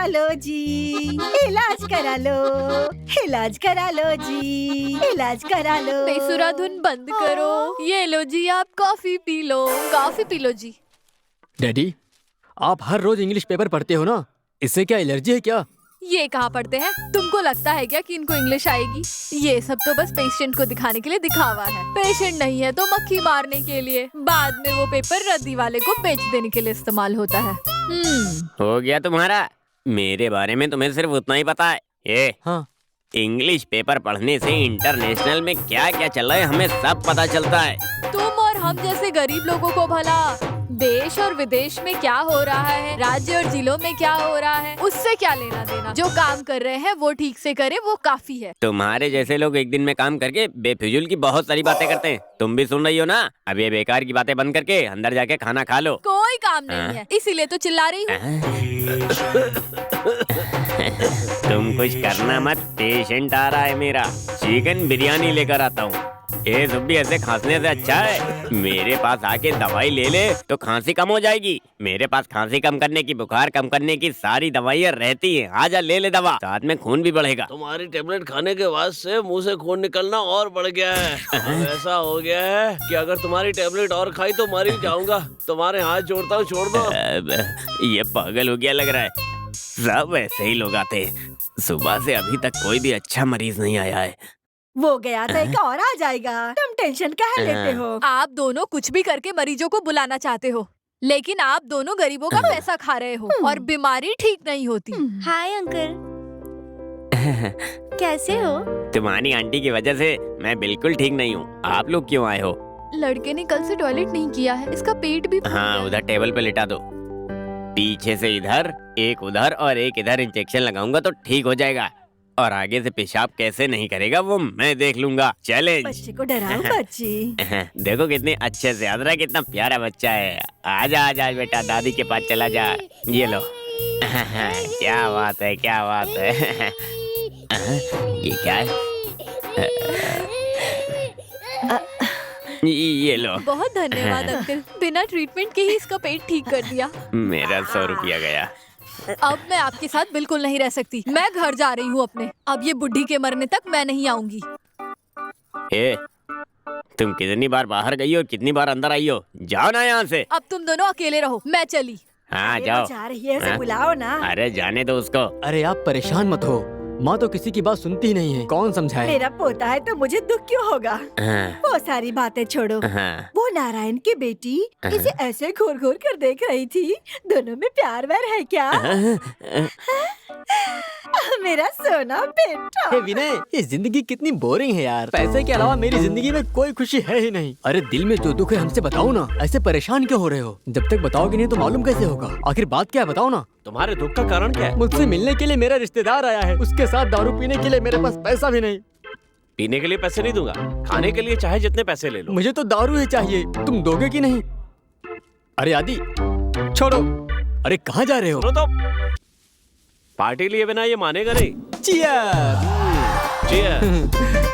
करा लो जी, इलाज करा लो, इलाज करा लो जी, इलाज करा लो। बेसुरा धुन बंद करो। ये लो जी, आप coffee P low, coffee P low जी। डैडी, आप हर रोज इंग्लिश पेपर पढ़ते हो ना, इससे क्या एलर्जी है क्या? ये कहाँ पढ़ते हैं? तुमको लगता है क्या कि इनको इंग्लिश आएगी? ये सब तो बस पेशेंट को दिखाने के लिए दिखावा है। पेशेंट नहीं है तो मक्खी मारने के लिए। बाद में वो पेपर रद्दी वाले को बेच देने के लिए इस्तेमाल होता है। हो गया तुम्हारा? मेरे बारे में तुम्हें सिर्फ उतना ही पता है। ये हाँ, इंग्लिश पेपर पढ़ने से इंटरनेशनल में क्या क्या चल रहा है हमें सब पता चलता है। तुम और हम जैसे गरीब लोगों को भला देश और विदेश में क्या हो रहा है, राज्य और जिलों में क्या हो रहा है, उससे क्या लेना देना। जो काम कर रहे हैं वो ठीक से करे, वो काफी है। तुम्हारे जैसे लोग एक दिन में काम करके बेफिजूल की बहुत सारी बातें करते हैं। तुम भी सुन रही हो ना? अब ये बेकार की बातें बंद करके अंदर जाके खाना खा लो। कोई काम नहीं है, इसीलिए तो चिल्ला रही हूँ। तुम कुछ करना मत, पेशेंट आ रहा है मेरा। चिकन बिरयानी लेकर आता हूँ। ये सब भी ऐसे खांसने से अच्छा है मेरे पास आके दवाई ले ले तो खांसी कम हो जाएगी। मेरे पास खांसी कम करने की, बुखार कम करने की सारी दवाइयाँ रहती हैं। आजा ले ले दवा, साथ में खून भी बढ़ेगा। तुम्हारी टेबलेट खाने के बाद से मुंह से खून निकलना और बढ़ गया है। अब ऐसा हो गया है कि अगर तुम्हारी टेबलेट और खाई तो मर ही जाऊंगा। तुम्हारे हाथ जोड़ता हूँ, छोड़ दो। अब ये पागल हो गया लग रहा है। सब ऐसे ही लोग आते हैं। सुबह से अभी तक कोई भी अच्छा मरीज नहीं आया है। वो गया तो एक और आ जाएगा, तुम टेंशन काहे लेते हो? आप दोनों कुछ भी करके मरीजों को बुलाना चाहते हो, लेकिन आप दोनों गरीबों का पैसा खा रहे हो और बीमारी ठीक नहीं होती। हाय अंकल, कैसे हो? तुम्हारी आंटी की वजह से मैं बिल्कुल ठीक नहीं हूँ। आप लोग क्यों आए हो? लड़के ने कल से टॉयलेट नहीं किया है, इसका पेट भी फूल हाँ, गया। उधर टेबल पे लिटा दो। पीछे से इधर एक, उधर और एक इधर इंजेक्शन लगाऊंगा तो ठीक हो जाएगा। और आगे से पेशाब कैसे नहीं करेगा वो मैं देख लूंगा। चैलेंज। बच्चे को डराओ बच्ची। देखो कितने अच्छे से हंस रहा है, कितना प्यारा बच्चा है। आजा आजा बेटा, दादी के पास चला जा। ये लो। क्या बात है, क्या बात है। ये क्या है? ये लो। बहुत धन्यवाद अंकल, बिना ट्रीटमेंट के ही इसका पेट ठीक कर दिया। मेरा 100 रुपया गया। अब मैं आपके साथ बिल्कुल नहीं रह सकती। मैं घर जा रही हूँ अपने। अब ये बुढ़ी के मरने तक मैं नहीं आऊंगी। ए, तुम कितनी बार बाहर गई हो, कितनी बार अंदर आई हो? जाओ ना यहाँ से। अब तुम दोनों अकेले रहो, मैं चली। हाँ अरे जाओ। वो जा रही है, उसे हाँ? बुलाओ ना। अरे जाने दो उसको। अरे आप परेशान मत हो, माँ तो किसी की बात सुनती ही नहीं है। कौन समझाए? मेरा पोता है तो मुझे दुख क्यों होगा? हाँ, वो सारी बातें छोड़ो। हाँ। वो नारायण की बेटी इसे ऐसे घूर घूर कर देख रही थी। दोनों में प्यार व्यार है क्या? मेरा सोना बेटा। हे विनय, ये जिंदगी कितनी बोरिंग है यार। पैसे के अलावा मेरी जिंदगी में कोई खुशी है ही नहीं। अरे दिल में जो दुख है हमसे बताओ ना, ऐसे परेशान क्यों हो रहे हो? जब तक बताओगे नहीं तो मालूम कैसे होगा? आखिर बात क्या है, बताओ ना। तुम्हारे दुख का कारण क्या है? मुझसे मिलने के लिए मेरा रिश्तेदार आया है, उसके साथ दारू पीने के लिए मेरे पास पैसा भी नहीं। पीने के लिए पैसे नहीं दूंगा, खाने के लिए चाहे जितने पैसे ले लो। मुझे तो दारू ही चाहिए, तुम दोगे कि नहीं? अरे आदि छोड़ो। अरे कहाँ जा रहे हो? सुनो तो, पार्टी लिए बिना ये मानेगा नहीं। Cheers! Cheers!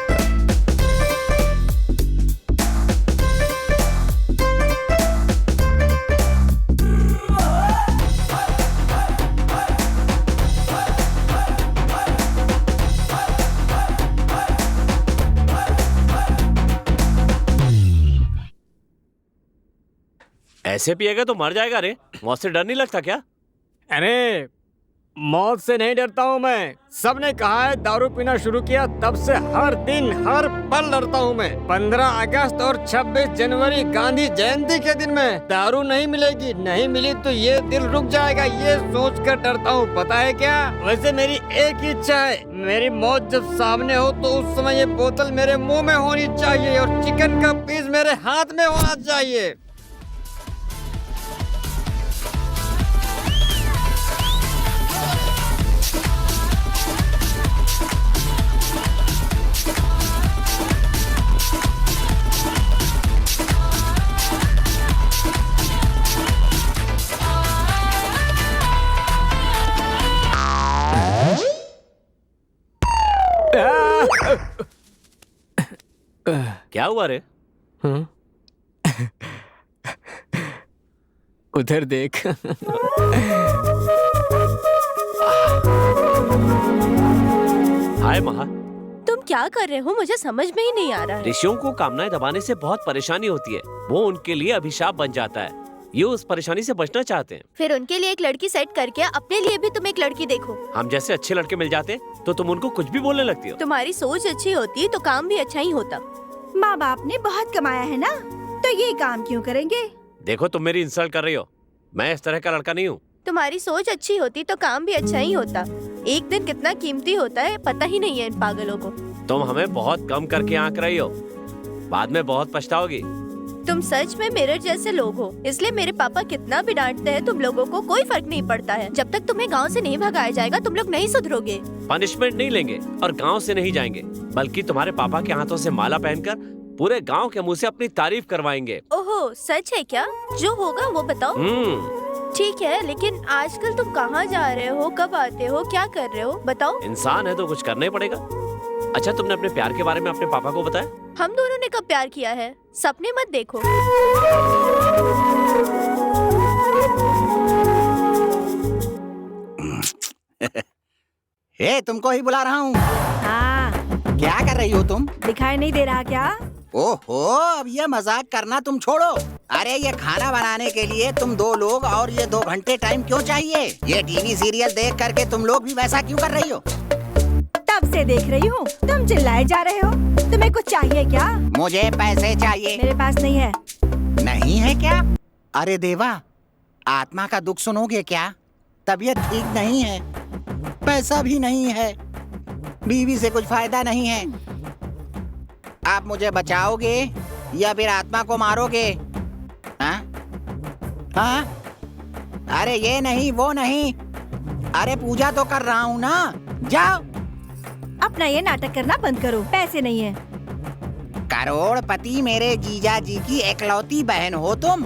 ऐसे पिएगा तो मर जाएगा रे। मौत से डर नहीं लगता क्या? अरे मौत से नहीं डरता हूँ मैं। सबने कहा है दारू पीना शुरू किया तब से हर दिन हर पल डरता हूँ मैं। 15 अगस्त और 26 जनवरी गांधी जयंती के दिन में दारू नहीं मिलेगी, नहीं मिली तो ये दिल रुक जाएगा, ये सोच कर डरता हूँ। पता है क्या? वैसे मेरी एक ही इच्छा है, मेरी मौत जब सामने हो तो उस समय ये बोतल मेरे मुंह में होनी चाहिए और चिकन का पीस मेरे हाथ में होना चाहिए। क्या हुआ रे? उधर देख। हाय महा। तुम क्या कर रहे हो? मुझे समझ में ही नहीं आ रहा है। ऋषियों को कामनाएं दबाने से बहुत परेशानी होती है, वो उनके लिए अभिशाप बन जाता है। ये उस परेशानी से बचना चाहते हैं। फिर उनके लिए एक लड़की सेट करके अपने लिए भी तुम एक लड़की देखो। हम जैसे अच्छे लड़के मिल जाते तो तुम उनको कुछ भी बोलने लगती हो। तुम्हारी सोच अच्छी होती तो काम भी अच्छा ही होता। माँ बाप ने बहुत कमाया है ना, तो ये काम क्यों करेंगे? देखो तुम मेरी इंसल्ट कर रही हो, मैं इस तरह का लड़का नहीं हूँ। तुम्हारी सोच अच्छी होती तो काम भी अच्छा ही होता। एक दिन कितना कीमती होता है पता ही नहीं है इन पागलों को। तुम हमें बहुत कम करके आंक रही हो, बाद में बहुत पछताओगी। तुम सच में मिरर जैसे लोग हो, इसलिए मेरे पापा कितना भी डांटते हैं तुम लोगों को कोई फर्क नहीं पड़ता है। जब तक तुम्हें गांव से नहीं भगाया जाएगा तुम लोग नहीं सुधरोगे। पनिशमेंट नहीं लेंगे और गांव से नहीं जाएंगे, बल्कि तुम्हारे पापा के हाथों से माला पहनकर पूरे गांव के मुंह से अपनी तारीफ करवाएंगे। ओहो, सच है क्या? जो होगा वो बताओ। ठीक है, लेकिन आजकल तुम कहाँ जा रहे हो, कब आते हो, क्या कर रहे हो, बताओ। इंसान है तो कुछ करना ही पड़ेगा। अच्छा, तुमने अपने प्यार के बारे में अपने पापा को बताया? हम दोनों ने कब प्यार किया है? सपने मत देखो। हे, तुमको ही बुला रहा हूँ। हाँ, क्या कर रही हो तुम? दिखाई नहीं दे रहा क्या? ओहो, अब ये मजाक करना तुम छोड़ो। अरे ये खाना बनाने के लिए तुम 2 लोग और ये 2 घंटे टाइम क्यों चाहिए? ये टीवी सीरियल देख करके तुम लोग भी वैसा क्यों कर रही हो? तब से देख रही हूँ, तुम चिल्लाए जा रहे हो। तुम्हें कुछ चाहिए क्या? मुझे पैसे चाहिए। मेरे पास नहीं है। नहीं है क्या? अरे देवा, आत्मा का दुख सुनोगे क्या? तबीयत ठीक नहीं है, पैसा भी नहीं है, बीवी से कुछ फायदा नहीं है। आप मुझे बचाओगे या फिर आत्मा को मारोगे? हाँ? हाँ? अरे ये नहीं वो नहीं, अरे पूजा तो कर रहा हूँ ना। जाओ। अपना ये नाटक करना बंद करो, पैसे नहीं है। करोड़पति मेरे जीजा जी की एकलौती बहन हो तुम।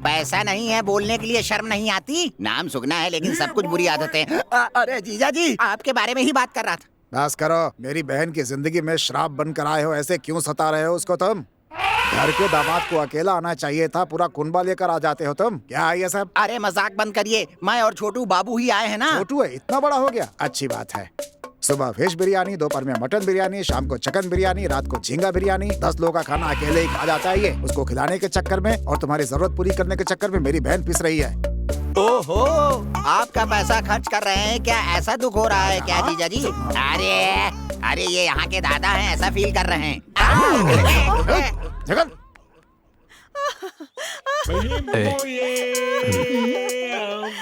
पैसा नहीं है बोलने के लिए शर्म नहीं आती? नाम सुगना है लेकिन सब कुछ बुरी आदतें। अरे जीजा जी, आपके बारे में ही बात कर रहा था। बस करो, मेरी बहन की जिंदगी में श्राप बनकर आए हो। ऐसे क्यों सता रहे हो उसको तुम? घर के दामाद को अकेला आना चाहिए था, पूरा कुनबा लेकर आ जाते हो तुम। क्या है ये सब? अरे मजाक बंद करिए, मैं और छोटू बाबू ही आए हैं ना। छोटू है, इतना बड़ा हो गया? अच्छी बात है। सुबह फिश बिरयानी, दोपहर में मटन बिरयानी, शाम को चिकन बिरयानी, रात को झींगा बिरयानी। 10 लोगों का खाना अकेले ही खा जाता है ये। उसको खिलाने के चक्कर में और तुम्हारी जरूरत पूरी करने के चक्कर में मेरी बहन पिस रही है। ओहो, आपका पैसा खर्च कर रहे हैं क्या? ऐसा दुख हो रहा है क्या जीजा जी? अरे ये यहाँ के दादा हैं, ऐसा फील कर रहे हैं। जगन,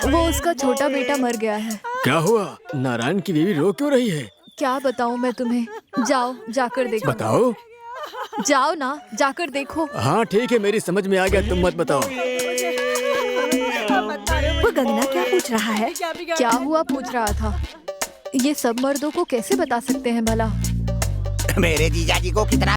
वो उसका छोटा बेटा मर गया है। क्या हुआ? नारायण की बीवी रो क्यों रही है? क्या बताऊं मैं तुम्हें? जाओ जाकर देखो। बताओ। जाओ ना, जाकर देखो। हाँ ठीक है, मेरी समझ में आ गया, तुम मत बताओ। वो गंगना क्या पूछ रहा है? क्या हुआ पूछ रहा था। ये सब मर्दों को कैसे बता सकते हैं भला? मेरे जीजा जी को कितना